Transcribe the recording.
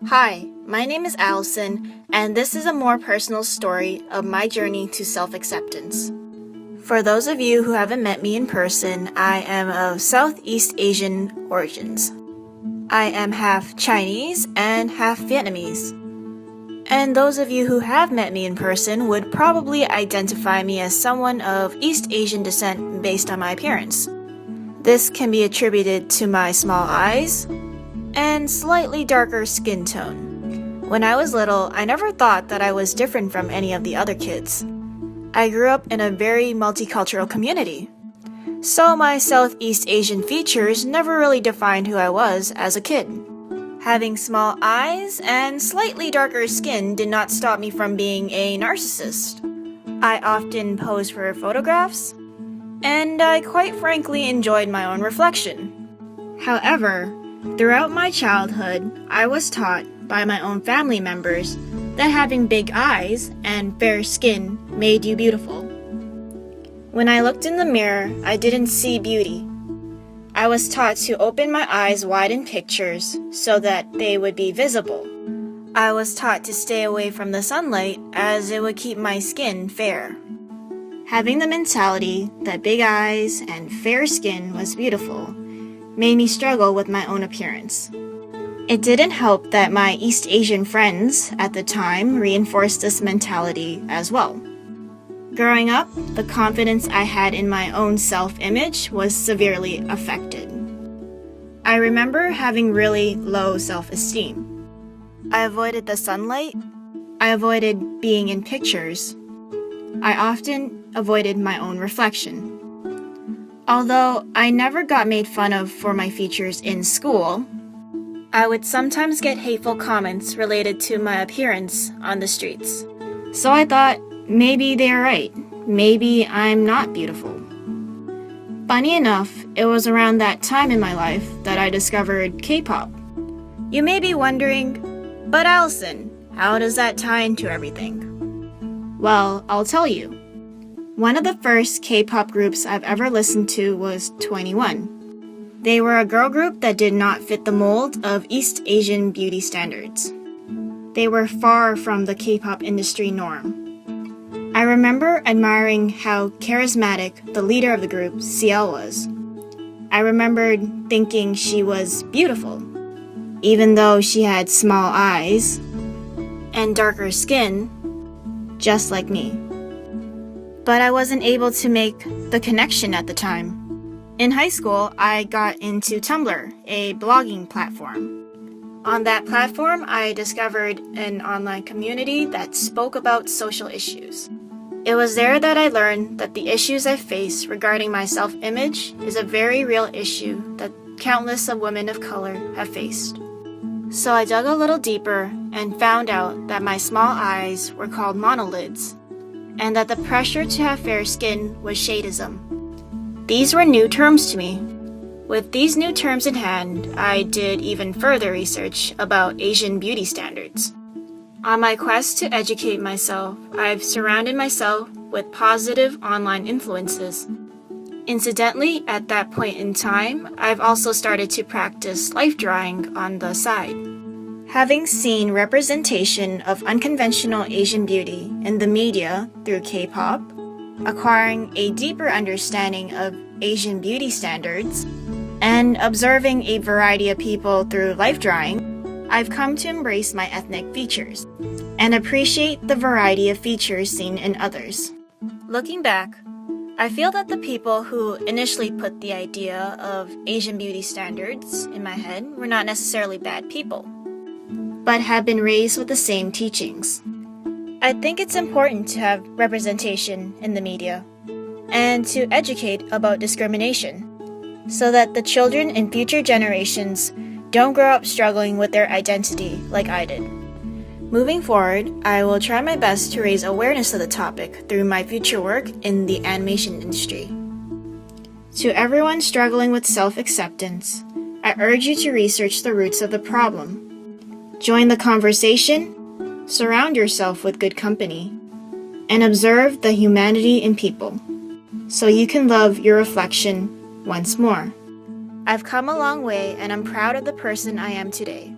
Hi, my name is Allison, and this is a more personal story of my journey to self-acceptance. For those of you who haven't met me in person, I am of Southeast Asian origins. I am half Chinese and half Vietnamese. And those of you who have met me in person would probably identify me as someone of East Asian descent based on my appearance. This can be attributed to my small eyes and slightly darker skin tone. When I was little, I never thought that I was different from any of the other kids. I grew up in a very multicultural community, so my Southeast Asian features never really defined who I was as a kid. Having small eyes and slightly darker skin did not stop me from being a narcissist. I often posed for photographs, and I quite frankly enjoyed my own reflection. However, throughout my childhood, I was taught by my own family members that having big eyes and fair skin made you beautiful. When I looked in the mirror, I didn't see beauty. I was taught to open my eyes wide in pictures so that they would be visible. I was taught to stay away from the sunlight as it would keep my skin fair. Having the mentality that big eyes and fair skin was beautiful made me struggle with my own appearance. It didn't help that my East Asian friends at the time reinforced this mentality as well. Growing up, the confidence I had in my own self-image was severely affected. I remember having really low self-esteem. I avoided the sunlight. I avoided being in pictures. I often avoided my own reflection. Although I never got made fun of for my features in school, I would sometimes get hateful comments related to my appearance on the streets. So I thought, maybe they're right. Maybe I'm not beautiful. Funny enough, it was around that time in my life that I discovered Kpop. You may be wondering, but Allison, how does that tie into everything? Well, I'll tell you. One of the first K-pop groups I've ever listened to was 21. They were a girl group that did not fit the mold of East Asian beauty standards. They were far from the K-pop industry norm. I remember admiring how charismatic the leader of the group, CL, was. I remembered thinking she was beautiful, even though she had small eyes and darker skin, just like me. But I wasn't able to make the connection at the time. In high school, I got into Tumblr, a blogging platform. On that platform, I discovered an online community that spoke about social issues. It was there that I learned that the issues I face regarding my self-image is a very real issue that countless of women of color have faced. So I dug a little deeper and found out that my small eyes were called monolids, and that the pressure to have fair skin was shadeism. These were new terms to me. With these new terms in hand, I did even further research about Asian beauty standards. On my quest to educate myself, I've surrounded myself with positive online influences. Incidentally, at that point in time, I've also started to practice life drawing on the side. Having seen representation of unconventional Asian beauty in the media through K-pop, acquiring a deeper understanding of Asian beauty standards, and observing a variety of people through life drawing, I've come to embrace my ethnic features and appreciate the variety of features seen in others. Looking back, I feel that the people who initially put the idea of Asian beauty standards in my head were not necessarily bad people, but have been raised with the same teachings. I think it's important to have representation in the media and to educate about discrimination so that the children in future generations don't grow up struggling with their identity like I did. Moving forward, I will try my best to raise awareness of the topic through my future work in the animation industry. To everyone struggling with self-acceptance, I urge you to research the roots of the problem. Join the conversation, surround yourself with good company, and observe the humanity in people, so you can love your reflection once more. I've come a long way and I'm proud of the person I am today.